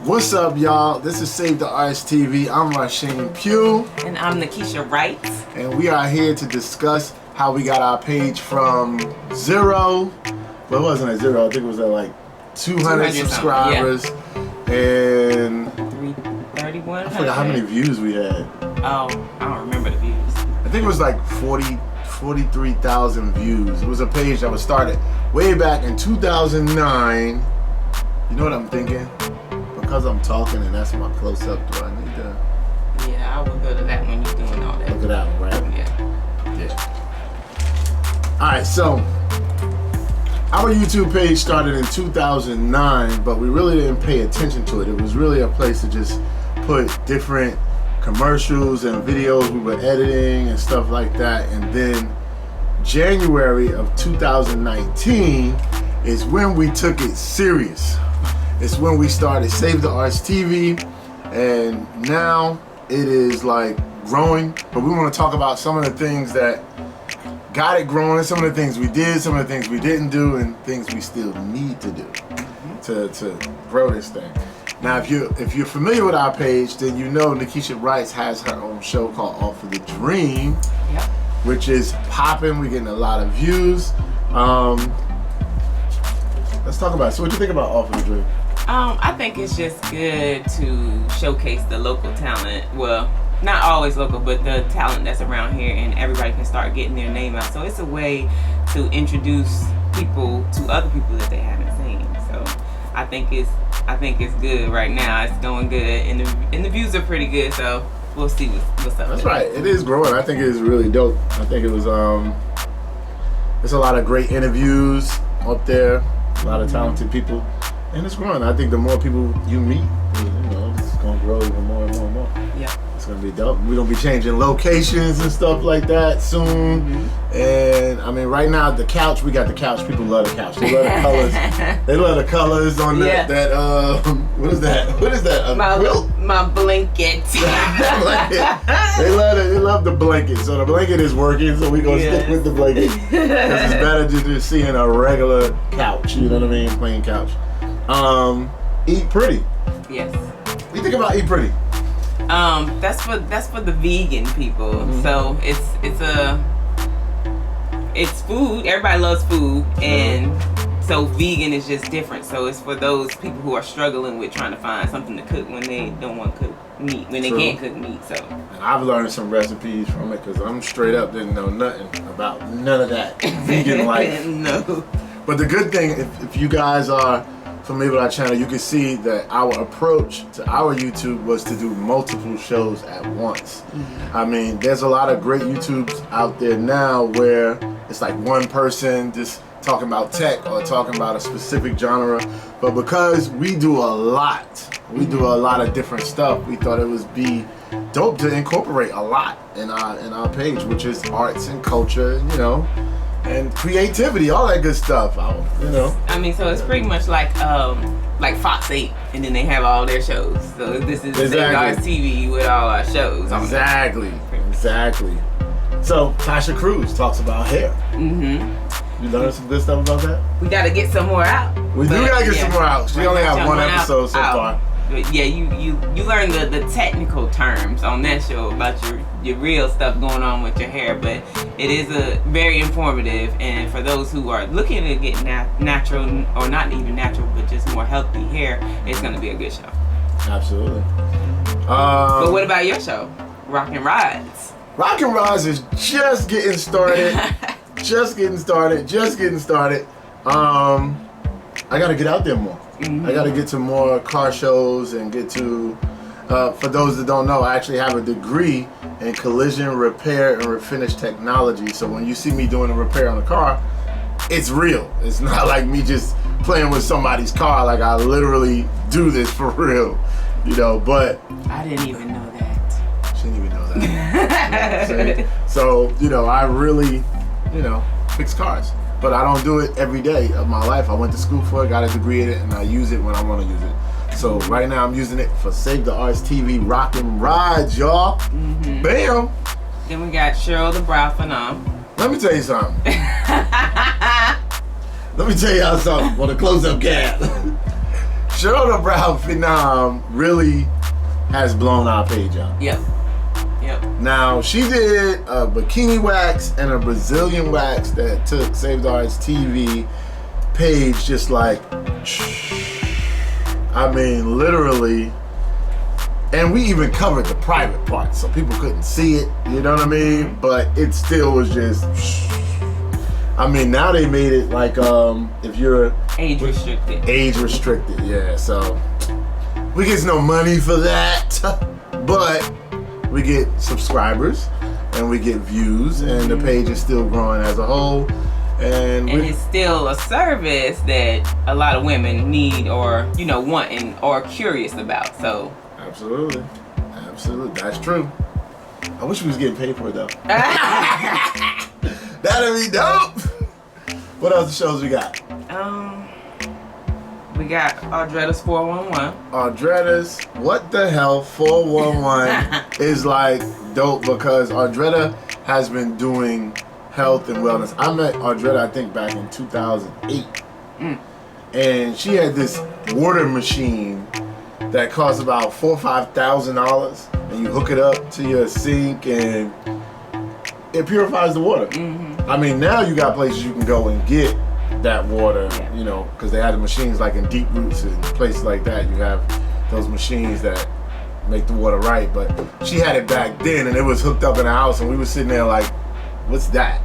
What's up, y'all? This is Save the Arts TV. I'm Rasheen Pugh. And I'm Nakisha Wright. And we are here to discuss how we got our page from zero. Well, it wasn't at zero. I think it was at like 200 subscribers. Yeah. And 331. I forgot how many views we had. Oh, I don't remember the views. I think it was like 43,000 views. It was a page that was started way back in 2009. You know what I'm thinking? Because I'm talking and that's my close-up, do I need to? Yeah, I will go to that when you're doing all that. Look at that one, right? Yeah. Alright, so our YouTube page started in 2009, but we really didn't pay attention to it. It was really a place to just put different commercials and videos we were editing and stuff like that. And then January of 2019 is when we took it serious. It's when we started Save the Arts TV, and now it is like growing. But we want to talk about some of the things that got it growing, some of the things we did, some of the things we didn't do, and things we still need to do to grow this thing. Now, if you're familiar with our page, then you know Nakisha Wright has her own show called Off of the Dream, yep, which is popping. We're getting a lot of views. Let's talk about it. So what do you think about Off of the Dream? I think it's just good to showcase the local talent. Well, not always local, but the talent that's around here, and everybody can start getting their name out. So it's a way to introduce people to other people that they haven't seen. So I think it's good right now. It's going good, and the views are pretty good. So we'll see what's up. That's right. It is growing. I think it is really dope. I think it was there's a lot of great interviews up there. A lot of talented people. And it's growing. I think the more people you meet, it's gonna grow even more and more and more. Yeah. It's gonna be dope. We're gonna be changing locations and stuff like that soon. Mm-hmm. And I mean, right now the couch, we got the couch. People love the couch. They love the colors. They love the colors on that. What is that? What is that? My blanket. They love the blanket. So the blanket is working. So we gonna stick with the blanket because it's better than just seeing a regular couch. You know what I mean? Plain couch. Eat Pretty. Yes. What do you think about Eat Pretty? That's for the vegan people. Mm-hmm. So it's food. Everybody loves food, and so vegan is just different. So it's for those people who are struggling with trying to find something to cook when they don't want to cook meat, when they can't cook meat. So and I've learned some recipes from it because I'm straight up didn't know nothing about none of that vegan life. No. But the good thing, if you guys are familiar with our channel, you can see that our approach to our YouTube was to do multiple shows at once. Mm-hmm. I mean, there's a lot of great YouTubes out there now where it's like one person just talking about tech or talking about a specific genre. But because we do a lot of different stuff, we thought it would be dope to incorporate a lot in our page, which is arts and culture, and creativity, all that good stuff. I mean, so it's pretty much like Fox 8, and then they have all their shows. So this is Arts TV with all our shows. Exactly. So Tasha Cruz talks about hair. Mm-hmm. You learned some good stuff about that? We gotta get some more out. We do gotta get some more out. She only have one episode so far. But yeah, you learn the technical terms on that show about your real stuff going on with your hair, but it is very informative, and for those who are looking to get natural, or not even natural, but just more healthy hair, it's going to be a good show. Absolutely. But what about your show, Rockin' Rods? Rockin' Rods is just getting started. just getting started. I got to get out there more. Mm-hmm. I got to get to more car shows and get to, for those that don't know, I actually have a degree in collision repair and refinish technology. So when you see me doing a repair on a car, it's real. It's not like me just playing with somebody's car. Like I literally do this for real, but. I didn't even know that. She didn't even know that. So, I really, fix cars. But I don't do it every day of my life. I went to school for it, got a degree in it, and I use it when I want to use it. So right now I'm using it for Save the Arts TV Rockin' Rods, y'all. Mm-hmm. Bam! Then we got Cheryl the Brow Phenom. Let me tell you something. Let me tell y'all something for the close-up cast. Sherona Brown Phenom really has blown our page up. Yep. Now, she did a bikini wax and a Brazilian wax that took Save the Arts TV page just like, I mean, literally. And we even covered the private parts so people couldn't see it, you know what I mean? But it still was just, I mean, now they made it like, if you're age restricted. Age restricted, yeah. So we get no money for that, but we get subscribers and we get views, and the page is still growing as a whole. And it's still a service that a lot of women need or, want and are curious about. So absolutely, that's true. I wish we was getting paid for it though. That'd be dope. What other shows we got? We got Audretta's 411. Audretta's What the Hell 411 is like dope because Audretta has been doing health and wellness. I met Audretta, I think, back in 2008. And she had this water machine that cost about $4,000 or $5,000, and you hook it up to your sink and it purifies the water. I mean, now you got places you can go and get that water, because they had the machines like in Deep Roots and places like that. You have those machines that make the water right, but she had it back then and it was hooked up in the house, and we were sitting there like, what's that?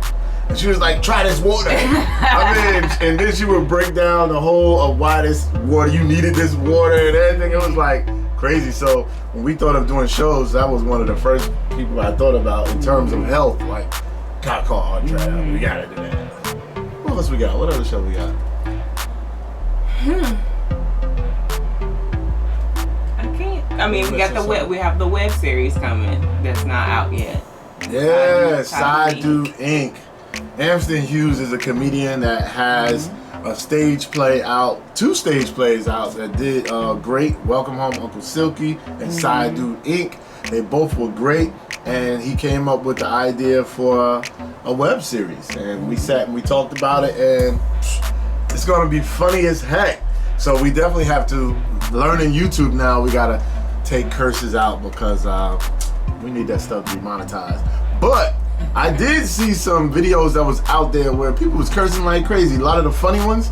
And she was like, try this water. I mean, and then she would break down the whole of why this water, you needed this water and everything. It was like crazy. So when we thought of doing shows, that was one of the first people I thought about in terms of health. Like, gotta call Audretta. We gotta do that. What else we got? What other show we got? We got we have the web series coming that's not out yet. Yeah, Side Dude Inc. Amston Hughes is a comedian that has a stage play out, 2 stage plays out that did great. Welcome Home Uncle Silky and Side Dude Inc. They both were great, and he came up with the idea for a web series, and we sat and we talked about it, and it's gonna be funny as heck. So we definitely have to learn in YouTube now. We gotta take curses out because we need that stuff to be monetized. But I did see some videos that was out there where people was cursing like crazy. A lot of the funny ones.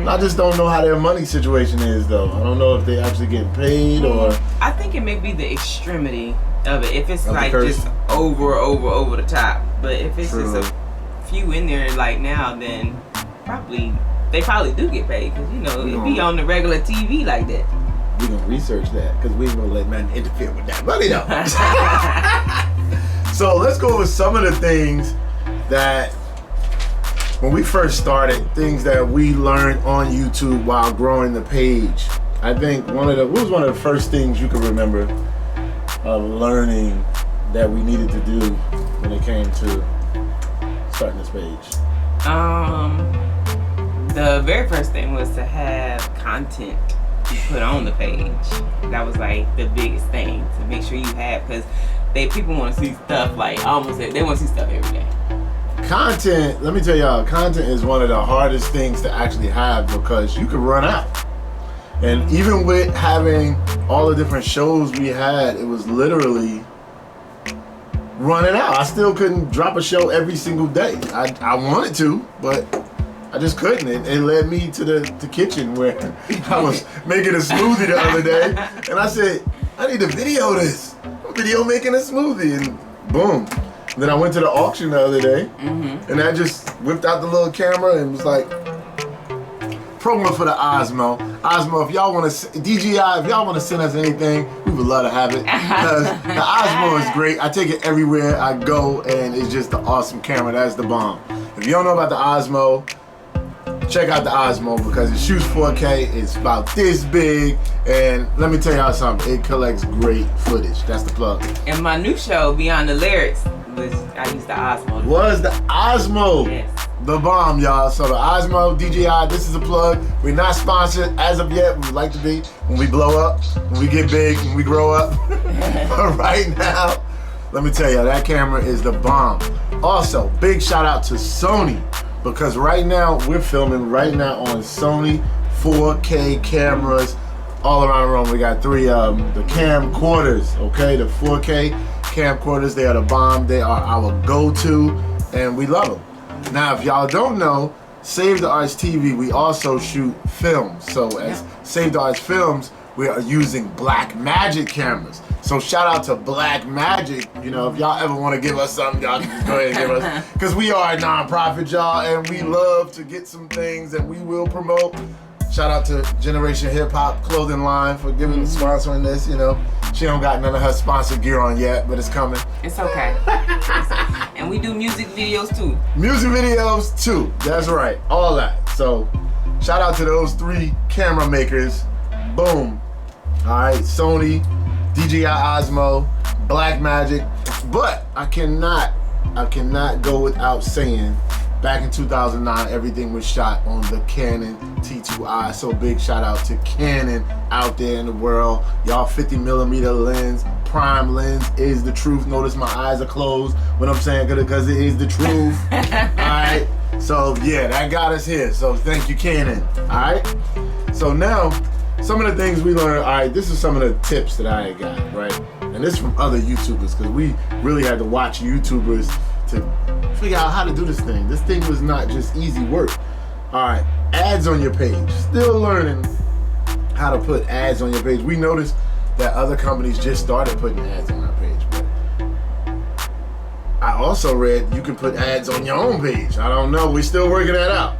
I just don't know how their money situation is though. I don't know if they actually get paid or. I think it may be the extremity of it. If it's like just over the top. But if it's just a few in there like now, then they probably do get paid because it be on the regular TV like that. We gonna research that because we ain't gonna let nothing interfere with that money though. So let's go over some of the things that when we first started, things that we learned on YouTube while growing the page. I think what was one of the first things you can remember of learning that we needed to do when it came to starting this page? The very first thing was to have content to put on the page. That was like the biggest thing to make sure you have, because people want to see stuff like they want to see stuff every day. Content, let me tell y'all, content is one of the hardest things to actually have because you can run out. And even with having all the different shows we had, it was literally running out. I still couldn't drop a show every single day. I wanted to, but I just couldn't. It led me to the kitchen where I was making a smoothie the other day, and I said, I need to video this. Video making a smoothie, and boom. And then I went to the auction the other day, and I just whipped out the little camera and was like, promo for the Osmo. Osmo, if y'all want to, DJI, if y'all want to send us anything, we would love to have it. Because the Osmo is great. I take it everywhere I go, and it's just an awesome camera. That's the bomb. If you don't know about the Osmo, check out the Osmo because it shoots 4K. It's about this big, and let me tell y'all something. It collects great footage. That's the plug. And my new show, Beyond the Lyrics, I used the Osmo. Was the Osmo? Yes. The bomb, y'all. So the Osmo, DJI, this is a plug. We're not sponsored as of yet. We would like to be when we blow up, when we get big, when we grow up. But right now, let me tell you, that camera is the bomb. Also, big shout out to Sony because right now we're filming right now on Sony 4K cameras. all around the room. We got 3 the camcorders, okay? The 4K camcorders, they are the bomb. They are our go-to, and we love them. Now, if y'all don't know, Save the Arts TV, we also shoot films. So as Save the Arts Films, we are using Blackmagic cameras. So shout out to Blackmagic. You know, if y'all ever want to give us something, y'all can just go ahead and give us. Because we are a non-profit, y'all, and we love to get some things that we will promote. Shout out to Generation Hip Hop Clothing Line for sponsoring this. You know, she don't got none of her sponsored gear on yet, but it's coming. It's okay. And we do music videos too. Music videos too. That's right. All that. So shout out to those 3 camera makers. Boom. All right, Sony, DJI Osmo, Blackmagic. But I cannot go without saying, back in 2009, everything was shot on the Canon T2i. So big shout out to Canon out there in the world. Y'all 50mm lens, prime lens is the truth. Notice my eyes are closed when I'm saying good, because it is the truth. Alright, so yeah, that got us here. So thank you, Canon. Alright, so now some of the things we learned. Alright, this is some of the tips that I got, right? And this is from other YouTubers, because we really had to watch YouTubers to figure out how to do this thing. This thing was not just easy work. Alright, ads on your page. Still learning how to put ads on your page. We noticed that other companies just started putting ads on our page, but I also read you can put ads on your own page. I don't know, we're still working that out.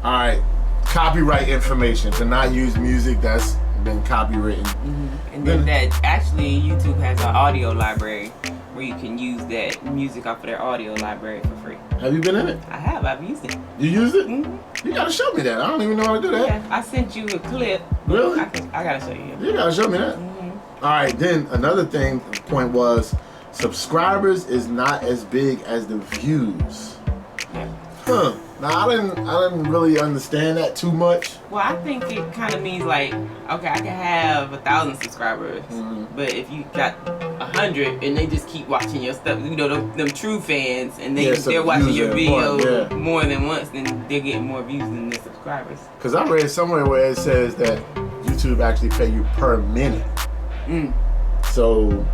Alright, copyright information, to not use music that's been copywritten. And then that actually YouTube has an audio library where you can use that music off of their audio library for free. Have you been in it? I have. I've used it. You used it? You gotta show me that. I don't even know how to do that. Yeah, I sent you a clip. Really? I gotta show you. You gotta show me that. All right, then another point was subscribers is not as big as the views. Yeah. Huh. Now I didn't really understand that too much. Well, I think it kind of means like, okay, I can have 1,000 subscribers, but if you got 100 and they just keep watching your stuff, you know, them true fans, and they're watching your video more than once, then they're getting more views than the subscribers. Because I read somewhere where it says that YouTube actually pay you per minute. So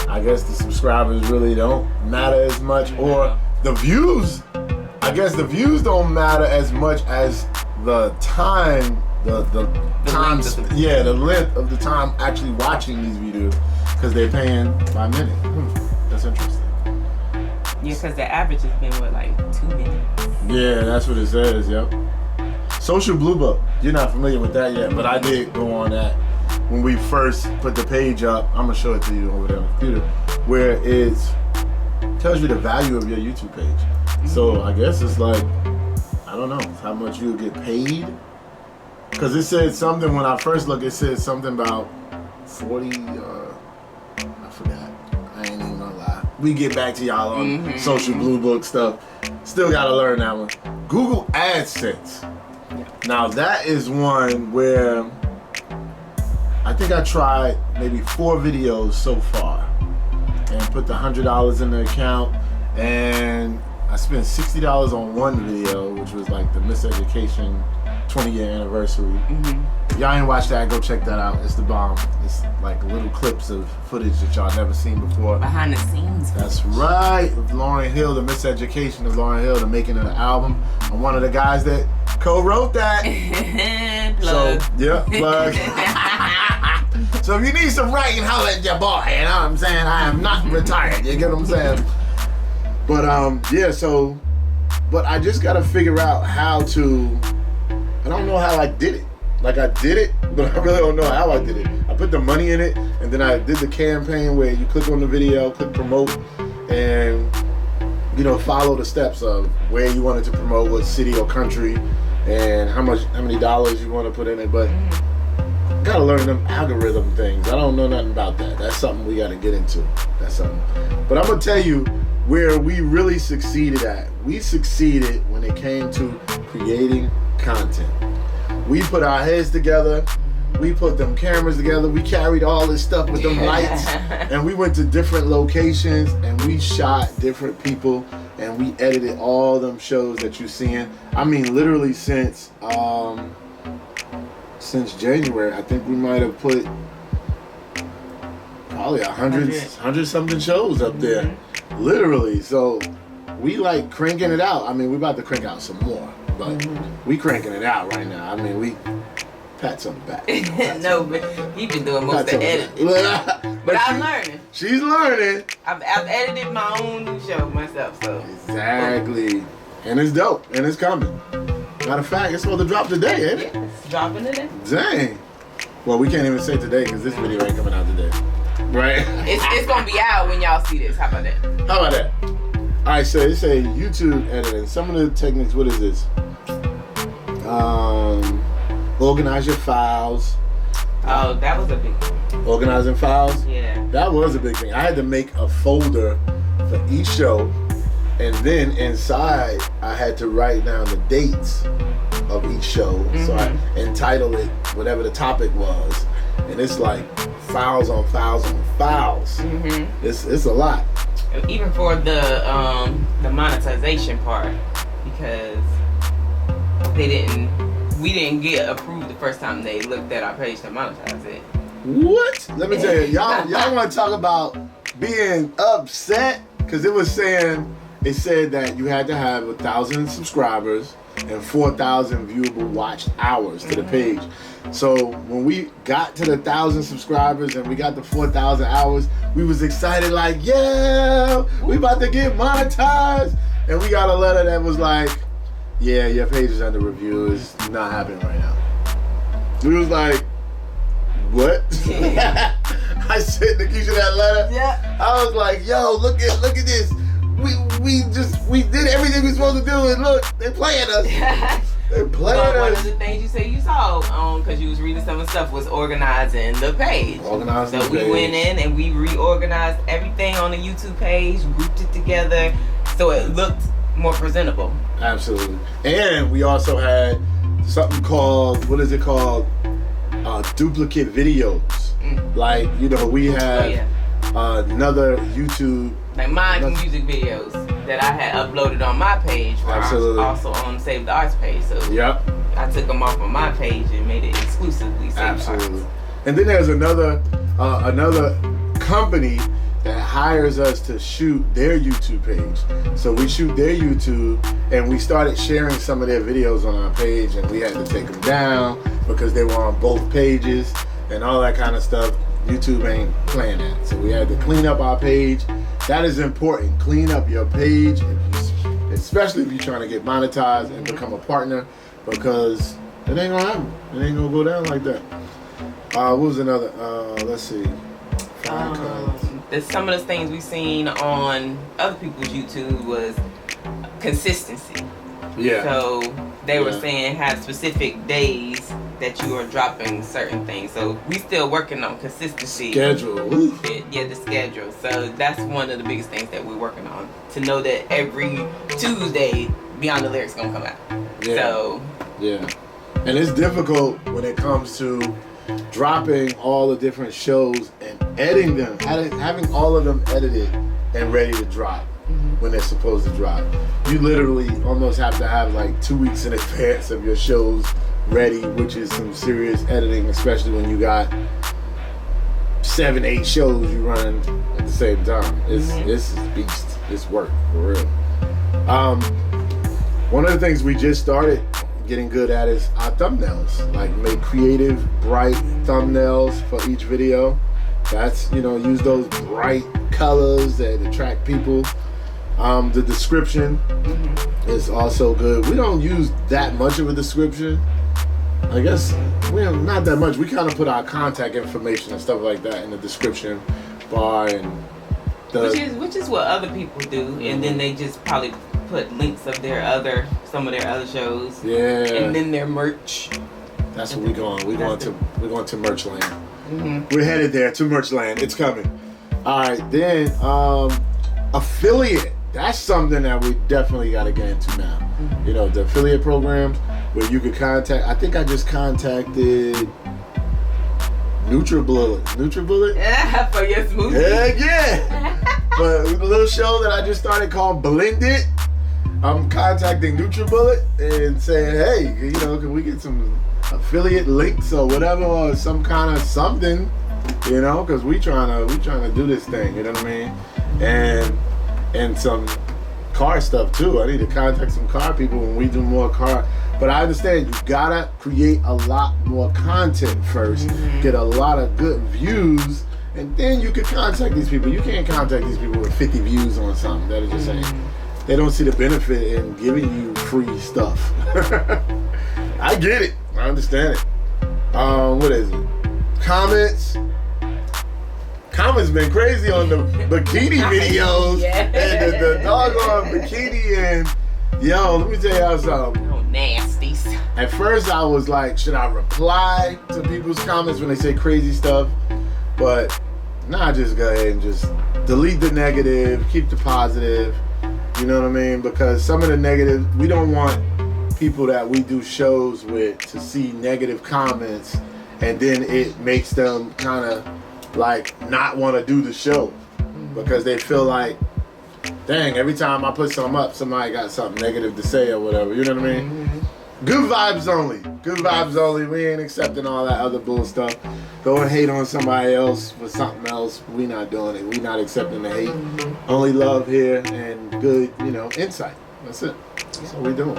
I guess the subscribers really don't matter as much, or the views. I guess the views don't matter as much as the time, the length of the time actually watching these videos, because they're paying by minute. That's interesting. Yeah, because the average has been what, like 2 minutes. Yeah, that's what it says. Yep. Social Blue Book. You're not familiar with that yet, but I did go on that when we first put the page up. I'm gonna show it to you over there on the computer, where it tells you the value of your YouTube page. So I guess it's like, I don't know how much you'll get paid, because it said something when I first looked. It said something about 40. I forgot. I ain't even gonna lie. We get back to y'all on Social Blue Book stuff. Still gotta learn that one. Google AdSense. Now that is one where I think I tried maybe 4 videos so far, and put the $100 in the account, and I spent $60 on one video, which was like the Miseducation 20-year anniversary. If y'all ain't watched that, go check that out. It's the bomb. It's like little clips of footage that y'all never seen before. Behind the scenes. That's right. With Lauryn Hill, the Miseducation of Lauryn Hill, the making of the album. I'm one of the guys that co-wrote that. Plug. So, yeah, plug. So if you need some writing, holla at your boy. You know what I'm saying? I am not retired. You get what I'm saying? But yeah, so, but I just gotta figure out how to, I don't know how I did it. Like I did it, but I really don't know how I did it. I put the money in it, and then I did the campaign where you click on the video, click promote, and you know, follow the steps of where you wanted to promote, what city or country, and how many dollars you want to put in it. But gotta learn them algorithm things. I don't know nothing about that. That's something we gotta get into. That's something. But I'm gonna tell you where we really succeeded at. We succeeded when it came to creating content. We put our heads together. We put them cameras together. We carried all this stuff with them lights, and we went to different locations, and we shot different people, and we edited all them shows that you're seeing. I mean, literally since since January, I think we might have put probably 100 something shows up there, literally. So we like cranking it out. I mean, we're about to crank out some more, but we cranking it out right now. I mean, we pats on the back. No, but he been doing most of the editing. But I'm learning. She's learning. I've edited my own new show myself, so. Exactly. And it's dope, and it's coming. Matter of fact, it's supposed to drop today, ain't it? Yeah, it's dropping today. Dang. Well, we can't even say today because this video ain't coming out today. Right? It's gonna be out when y'all see this. How about that? How about that? All right, so it's a YouTube editing. Some of the techniques, what is this? Organize your files. Oh, that was a big thing. Organizing files? Yeah. That was a big thing. I had to make a folder for each show, and then inside I had to write down the dates of each show. So I entitled it whatever the topic was. And it's like files on files on files. It's a lot. Even for the monetization part, because we didn't get approved the first time they looked at our page to monetize it. What? Let me tell you, y'all want to talk about being upset? Because it said that you had to have 1,000 subscribers and 4,000 viewable watched hours to the page. So when we got to the 1,000 subscribers and we got the 4,000 hours, we was excited like, yeah, we about to get monetized. And we got a letter that was like, yeah, your page is under review. It's not happening right now. We was like, what? I sent Nikisha that letter. Yeah. I was like, yo, look at this. We did everything we supposed to do, and look, they're playing us. They're playing us. One of the things you say you saw, because you was reading some of the stuff, was organizing the page. So we went in and we reorganized everything on the YouTube page, grouped it together, so it looked more presentable. Absolutely. And we also had something called, what is it called? Duplicate videos. Like, we had another YouTube. Like my music videos that I had uploaded on my page were also on Save the Arts page. So I took them off of my page and made it exclusively Save the Arts. And then there's another company that hires us to shoot their YouTube page. So we shoot their YouTube, and we started sharing some of their videos on our page, and we had to take them down because they were on both pages and all that kind of stuff. YouTube ain't playing that. So we had to clean up our page. That is important. Clean up your page, especially if you're trying to get monetized and become a partner, because it ain't gonna happen. It ain't gonna go down like that. What was another? Let's see. Some of the things we've seen on other people's YouTube was consistency. Yeah. So they were saying have specific days that you are dropping certain things. So we still working on consistency. Schedule. Yeah, the schedule. So that's one of the biggest things that we're working on. To know that every Tuesday, Beyond the Lyrics gonna come out. Yeah. So. Yeah. And it's difficult when it comes to dropping all the different shows and editing them, having all of them edited and ready to drop when they're supposed to drop. You literally almost have to have like 2 weeks in advance of your shows ready, which is some serious editing, especially when you got 7-8 shows you run at the same time. It's beast. It's work for real. One of the things we just started getting good at is our thumbnails. Like, make creative, bright thumbnails for each video. That's, use those bright colors that attract people. The description is also good. We don't use that much of a description. I guess we have not that much. We kind of put our contact information and stuff like that in the description bar, and which is what other people do, and then they just probably put links of some of their other shows. Yeah. And then their merch. That's what we're going. We're going to merch land. We're headed there to merch land. It's coming. All right, then affiliate. That's something that we definitely got to get into now. The affiliate programs where you could contact. I think I just contacted NutriBullet. Yeah, for your smoothie. Heck yeah. But a little show that I just started called Blended. I'm contacting NutriBullet and saying, hey, can we get some affiliate links or whatever, or some kind of something, you know, because we trying to do this thing, you know what I mean? And some car stuff too. I need to contact some car people when we do more car. But I understand you gotta create a lot more content first, get a lot of good views, and then you can contact these people. You can't contact these people with 50 views on something that are just saying they don't see the benefit in giving you free stuff. I get it. I understand it. What is it? Comments been crazy on the bikini videos and the doggone bikini, and yo, let me tell y'all something. Oh, nasties. At first I was like, should I reply to people's comments when they say crazy stuff? But nah, just go ahead and just delete the negative, keep the positive. You know what I mean? Because some of the negative, we don't want people that we do shows with to see negative comments, and then it makes them kind of like not want to do the show because they feel like, dang, every time I put something up, somebody got something negative to say or whatever. You know what I mean? Good vibes only. Good vibes only. We ain't accepting all that other bull stuff. Go and hate on somebody else for something else. We not doing it. We not accepting the hate. Only love here and good, you know, insight. That's it. That's what we doing.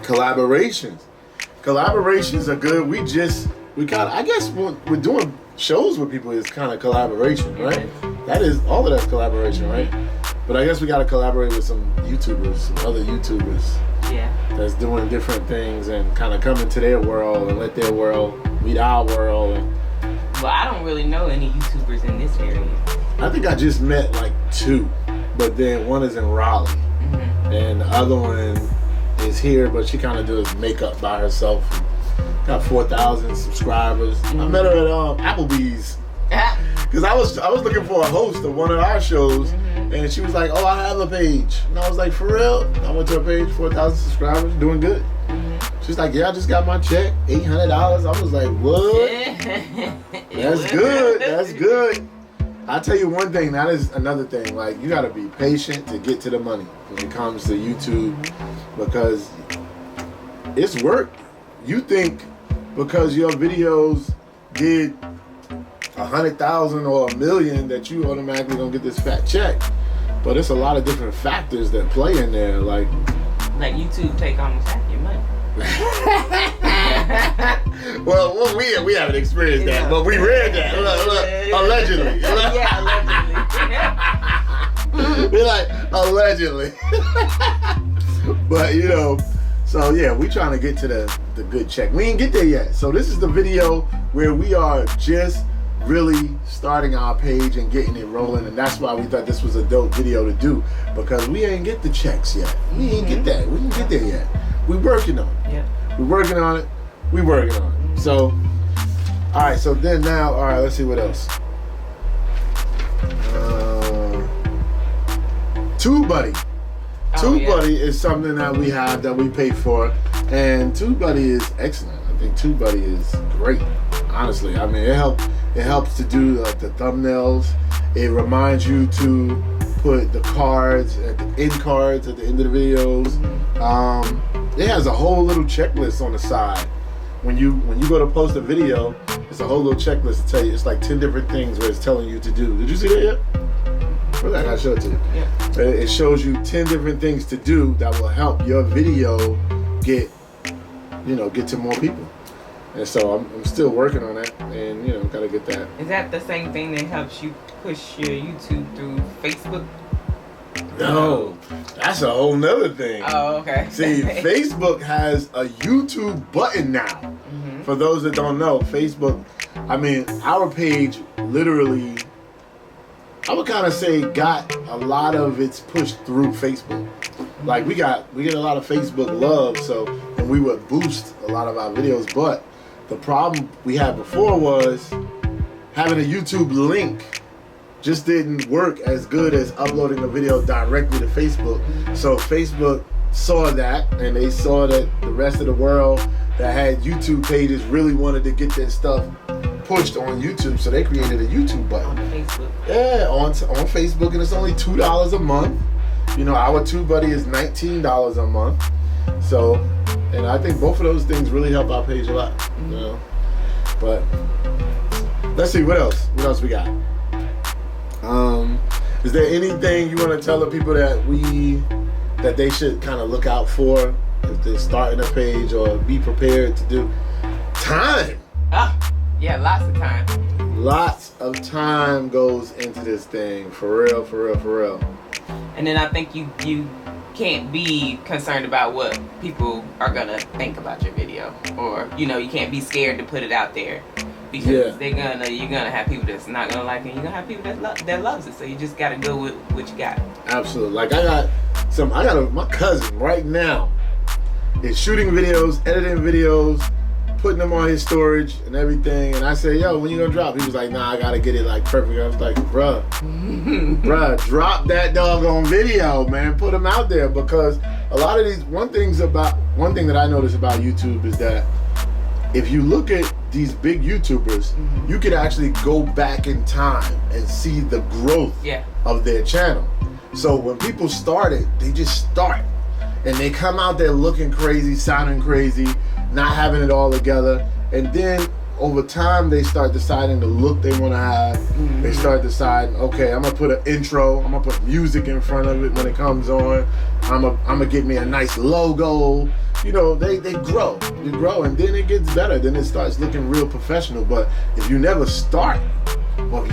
Collaborations. Collaborations are good. We kind of, I guess what we're doing shows with people is kind of collaboration, right? That is, all of that's collaboration, right? But I guess we got to collaborate with some YouTubers, some other YouTubers. Yeah. That's doing different things and kind of come into their world and let their world meet our world. Well, I don't really know any YouTubers in this area. I think I just met like 2, but then one is in Raleigh, and the other one is here, but she kind of does makeup by herself. Got 4,000 subscribers. I met her at Applebee's because I was looking for a host of one of our shows, and she was like, "Oh, I have a page," and I was like, "For real?" I went to her page, 4,000 subscribers, doing good. She's like, "Yeah, I just got my check, $800." I was like, "What? That's good. That's good." I'll tell you one thing. That is another thing. Like, you gotta be patient to get to the money when it comes to YouTube, because it's work. You think because your videos did 100,000 or 1,000,000 that you automatically gonna get this fat check, but it's a lot of different factors that play in there. Like YouTube take almost half your money. well, we haven't experienced that, but we read that. Look, allegedly. Yeah, allegedly. We're like, allegedly. But you know, so yeah, we trying to get to the good check. We ain't get there yet. So this is the video where we are just really starting our page and getting it rolling, and that's why we thought this was a dope video to do, because we ain't get the checks yet. We ain't get that. We didn't get there yet. We working on it. Yeah. We working on it. We working on it. So, all right. So then now, all right. Let's see what else. TubeBuddy. TubeBuddy is something that we have that we pay for, and TubeBuddy is excellent. I think TubeBuddy is great. Honestly, I mean, it helps to do the thumbnails. It reminds you to put the cards at the end cards at the end of the videos. It has a whole little checklist on the side. When you go to post a video, it's a whole little checklist to tell you. It's like 10 different things where it's telling you to do. Did you see that yet? Well, I gotta show it to you. Yeah. It shows you 10 different things to do that will help your video get to more people. And so I'm still working on that, and gotta get that. Is that the same thing that helps you push your YouTube through Facebook? No, that's a whole nother thing. Oh, okay. See, Facebook has a YouTube button now. For those that don't know, Facebook, I mean, our page literally, I would kind of say, got a lot of its push through Facebook. Like we get a lot of Facebook love, so and we would boost a lot of our videos. But the problem we had before was having a YouTube link just didn't work as good as uploading the video directly to Facebook. So Facebook saw that, and they saw that the rest of the world that had YouTube pages really wanted to get their stuff pushed on YouTube, so they created a YouTube button. On Facebook. Yeah, on Facebook, and it's only $2 a month. Our TubeBuddy is $19 a month. So And I think both of those things really help our page a lot. You know, but let's see what else. What else we got? Is there anything you want to tell the people that they should kind of look out for if they're starting a page or be prepared to do? Time. Yeah, lots of time. Lots of time goes into this thing, for real, for real, for real. And then I think you can't be concerned about what people are gonna think about your video, or you can't be scared to put it out there, because you're gonna have people that's not gonna like it, and you're gonna have people that loves it. So you just gotta go with what you got. Absolutely. Like my cousin right now is shooting videos, editing videos, putting them on his storage and everything. And I said, yo, when you gonna drop? He was like, nah, I gotta get it like perfect. I was like, bruh, drop that doggone video, man. Put them out there, because a lot of these, one thing that I notice about YouTube is that if you look at these big YouTubers, you can actually go back in time and see the growth of their channel. So when people started, they just start. And they come out there looking crazy, sounding crazy, not having it all together. And then over time, they start deciding the look they want to have. They start deciding, okay, I'm going to put an intro. I'm going to put music in front of it when it comes on. I'm going to get me a nice logo. They grow. They grow, and then it gets better. Then it starts looking real professional. But if you never start,